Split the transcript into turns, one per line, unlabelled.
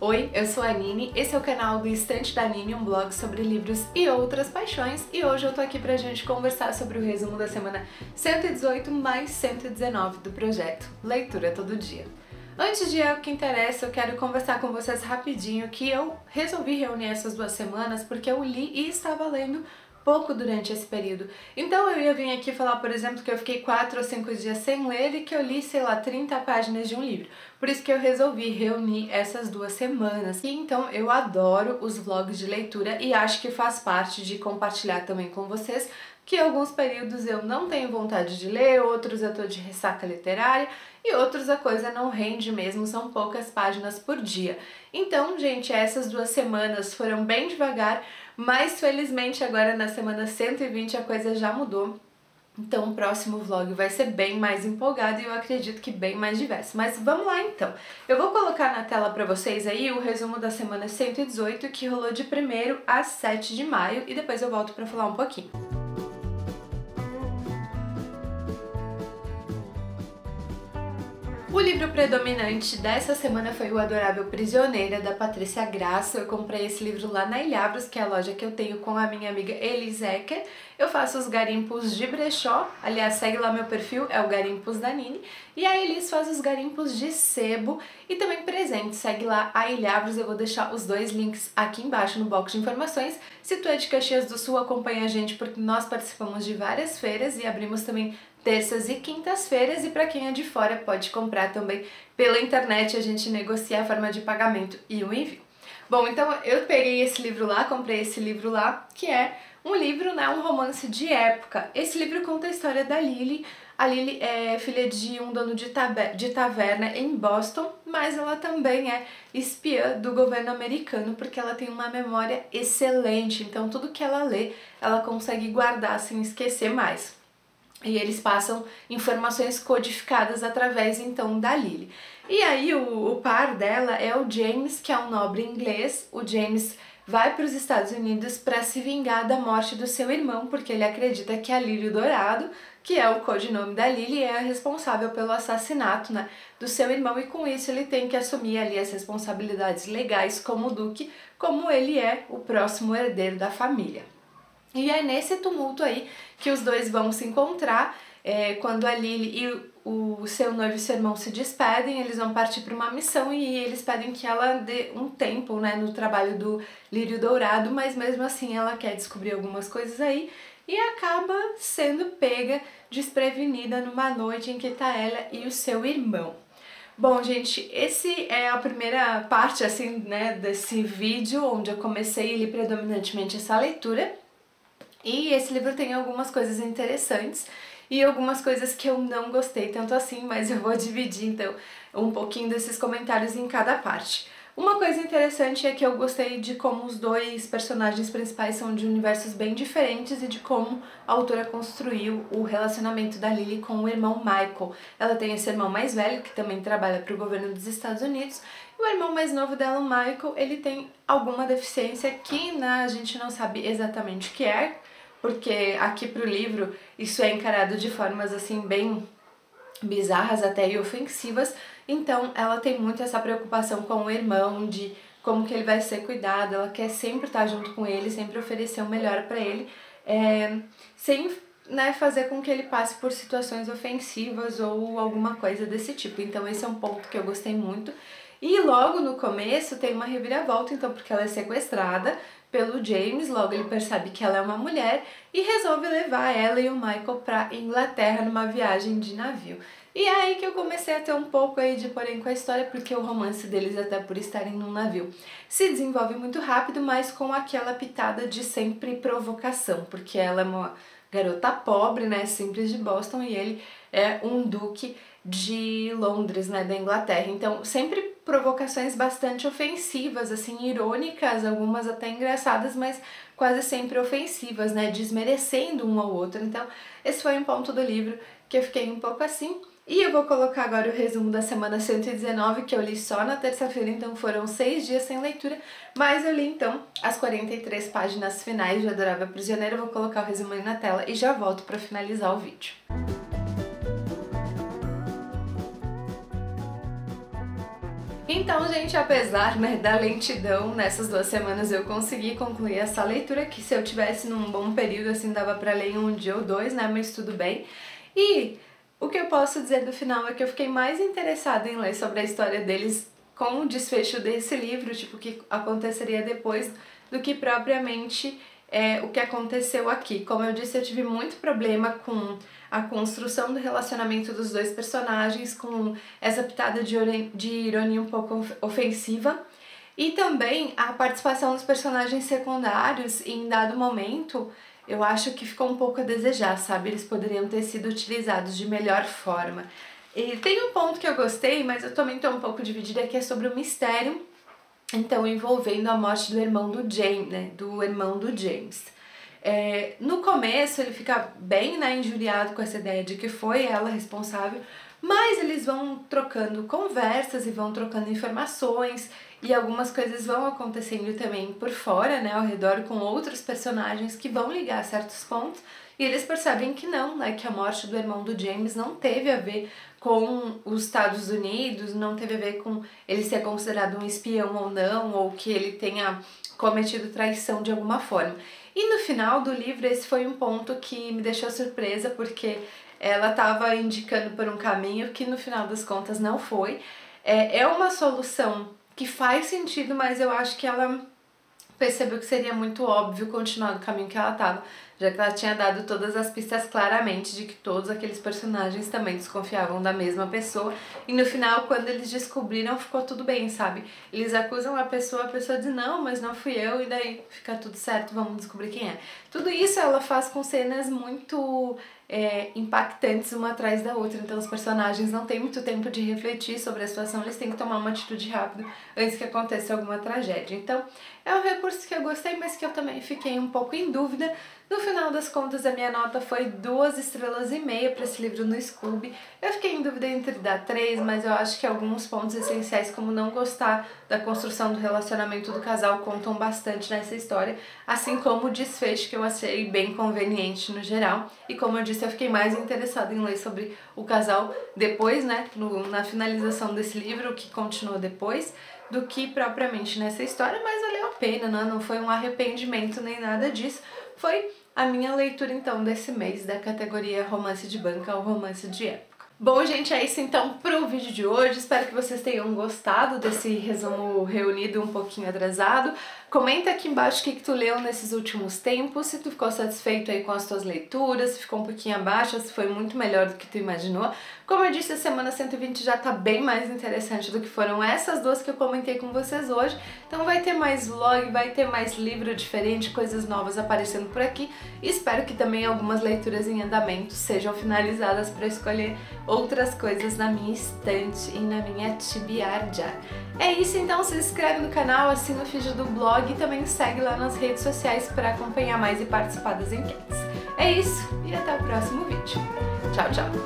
Oi, eu sou a Nini, esse é o canal do Estante da Nini, um blog sobre livros e outras paixões, e hoje eu tô aqui pra gente conversar sobre o resumo da semana 118 mais 119 do projeto Leitura Todo Dia. Antes de ir ao que interessa, eu quero conversar com vocês rapidinho que eu resolvi reunir essas 2 semanas porque eu li e estava lendo pouco durante esse período. Então eu ia vir aqui falar, por exemplo, que eu fiquei 4 ou 5 dias sem ler e que eu li, sei lá, 30 páginas de um livro. Por isso que eu resolvi reunir essas 2 semanas. E então eu adoro os vlogs de leitura e acho que faz parte de compartilhar também com vocês que alguns períodos eu não tenho vontade de ler, outros eu tô de ressaca literária e outros a coisa não rende mesmo, são poucas páginas por dia. Então, gente, essas 2 semanas foram bem devagar, mas felizmente agora na semana 120 a coisa já mudou. Então o próximo vlog vai ser bem mais empolgado e eu acredito que bem mais diverso. Mas vamos lá então. Eu vou colocar na tela para vocês aí o resumo da semana 118 que rolou de 1º a 7 de maio e depois eu volto para falar um pouquinho. O livro predominante dessa semana foi O Adorável Prisioneira, da Patrícia Graça. Eu comprei esse livro lá na Ilhabros, que é a loja que eu tenho com a minha amiga Elis Ecker. Eu faço os garimpos de brechó, aliás, segue lá meu perfil, é o Garimpos da Nini. E a Elis faz os garimpos de sebo e também presente, segue lá a Ilhabros. Eu vou deixar os 2 links aqui embaixo no box de informações. Se tu é de Caxias do Sul, acompanha a gente porque nós participamos de várias feiras e abrimos também terças e quintas-feiras, e para quem é de fora pode comprar também pela internet, a gente negocia a forma de pagamento e o envio. Bom, então eu peguei esse livro lá, comprei esse livro lá, que é um livro, né, um romance de época. Esse livro conta a história da Lily. A Lily é filha de um dono de taverna em Boston, mas ela também é espiã do governo americano, porque ela tem uma memória excelente, então tudo que ela lê, ela consegue guardar sem esquecer mais. E eles passam informações codificadas através, então, da Lily. E aí o par dela é o James, que é um nobre inglês. O James vai para os Estados Unidos para se vingar da morte do seu irmão, porque ele acredita que a Lírio Dourado, que é o codinome da Lily, é a responsável pelo assassinato, né, do seu irmão, e com isso ele tem que assumir ali as responsabilidades legais como duque, como ele é o próximo herdeiro da família. E é nesse tumulto aí que os 2 vão se encontrar, quando a Lily e o seu noivo e seu irmão se despedem, eles vão partir para uma missão e eles pedem que ela dê um tempo, né, no trabalho do Lírio Dourado, mas mesmo assim ela quer descobrir algumas coisas aí e acaba sendo pega desprevenida numa noite em que tá ela e o seu irmão. Bom, gente, esse é a primeira parte, assim, né, desse vídeo onde eu comecei ali predominantemente essa leitura. E esse livro tem algumas coisas interessantes e algumas coisas que eu não gostei tanto assim, mas eu vou dividir então um pouquinho desses comentários em cada parte. Uma coisa interessante é que eu gostei de como os 2 personagens principais são de universos bem diferentes e de como a autora construiu o relacionamento da Lily com o irmão Michael. Ela tem esse irmão mais velho, que também trabalha para o governo dos Estados Unidos, e o irmão mais novo dela, o Michael, ele tem alguma deficiência que, né, a gente não sabe exatamente o que é, porque aqui pro livro isso é encarado de formas assim bem bizarras até e ofensivas, então ela tem muito essa preocupação com o irmão, de como que ele vai ser cuidado, ela quer sempre estar junto com ele, sempre oferecer o melhor para ele, sem, né, fazer com que ele passe por situações ofensivas ou alguma coisa desse tipo. Então esse é um ponto que eu gostei muito. E logo no começo tem uma reviravolta, então, porque ela é sequestrada pelo James, logo ele percebe que ela é uma mulher e resolve levar ela e o Michael pra Inglaterra numa viagem de navio. E é aí que eu comecei a ter um pouco aí de porém com a história, porque o romance deles, até por estarem num navio, se desenvolve muito rápido, mas com aquela pitada de sempre provocação, porque ela é uma garota pobre, né, simples de Boston, e ele é um duque de Londres, né, da Inglaterra. Então, sempre provocações bastante ofensivas, assim, irônicas, algumas até engraçadas, mas quase sempre ofensivas, né, desmerecendo um ao outro. Então, esse foi um ponto do livro que eu fiquei um pouco assim. E eu vou colocar agora o resumo da semana 119, que eu li só na terça-feira, então foram 6 dias sem leitura, mas eu li então as 43 páginas finais de Adorável Prisioneira. Eu vou colocar o resumo aí na tela e já volto para finalizar o vídeo. Então, gente, apesar, né, da lentidão, nessas 2 semanas eu consegui concluir essa leitura, que se eu tivesse num bom período, assim, dava pra ler em um dia ou 2, né, mas tudo bem. E o que eu posso dizer do final é que eu fiquei mais interessada em ler sobre a história deles com o desfecho desse livro, tipo, o que aconteceria depois, do que propriamente o que aconteceu aqui. Como eu disse, eu tive muito problema com a construção do relacionamento dos 2 personagens, com essa pitada de ironia um pouco ofensiva, e também a participação dos personagens secundários em dado momento, eu acho que ficou um pouco a desejar, sabe? Eles poderiam ter sido utilizados de melhor forma. E tem um ponto que eu gostei, mas eu também tô um pouco dividida, que é sobre o mistério, então, envolvendo a morte do irmão do James, né? Do irmão do James. No começo ele fica bem, né, injuriado com essa ideia de que foi ela responsável, mas eles vão trocando conversas e vão trocando informações e algumas coisas vão acontecendo também por fora, né, ao redor, com outros personagens que vão ligar certos pontos, e eles percebem que não, né, que a morte do irmão do James não teve a ver com os Estados Unidos, não teve a ver com ele ser considerado um espião ou não, ou que ele tenha cometido traição de alguma forma. E no final do livro esse foi um ponto que me deixou surpresa, porque ela estava indicando por um caminho que no final das contas não foi. É uma solução que faz sentido, mas eu acho que ela percebeu que seria muito óbvio continuar no caminho que ela estava, já que ela tinha dado todas as pistas claramente de que todos aqueles personagens também desconfiavam da mesma pessoa, e no final, quando eles descobriram, ficou tudo bem, sabe? Eles acusam a pessoa diz não, mas não fui eu, e daí fica tudo certo, vamos descobrir quem é. Tudo isso ela faz com cenas muito impactantes uma atrás da outra, então os personagens não têm muito tempo de refletir sobre a situação, eles têm que tomar uma atitude rápida antes que aconteça alguma tragédia. Então é um recurso que eu gostei, mas que eu também fiquei um pouco em dúvida. No final das contas, a minha nota foi 2,5 estrelas para esse livro no Scoob. Eu fiquei em dúvida entre dar 3, mas eu acho que alguns pontos essenciais, como não gostar da construção do relacionamento do casal, contam bastante nessa história, assim como o desfecho, que eu achei bem conveniente no geral. E como eu disse, eu fiquei mais interessada em ler sobre o casal depois, né, na finalização desse livro, o que continuou depois, do que propriamente nessa história, mas valeu a pena, né? Não foi um arrependimento nem nada disso. Foi a minha leitura, então, desse mês da categoria romance de banca ou romance de época. Bom, gente, é isso então pro vídeo de hoje. Espero que vocês tenham gostado desse resumo reunido um pouquinho atrasado. Comenta aqui embaixo o que tu leu nesses últimos tempos, se tu ficou satisfeito aí com as tuas leituras, se ficou um pouquinho abaixo, se foi muito melhor do que tu imaginou. Como eu disse, a semana 120 já tá bem mais interessante do que foram essas 2 que eu comentei com vocês hoje. Então vai ter mais vlog, vai ter mais livro diferente, coisas novas aparecendo por aqui. E espero que também algumas leituras em andamento sejam finalizadas para escolher outras coisas na minha estante e na minha TBR já. É isso então, se inscreve no canal, assina o feed do blog e também segue lá nas redes sociais para acompanhar mais e participar das enquetes. É isso, e até o próximo vídeo. Tchau, tchau!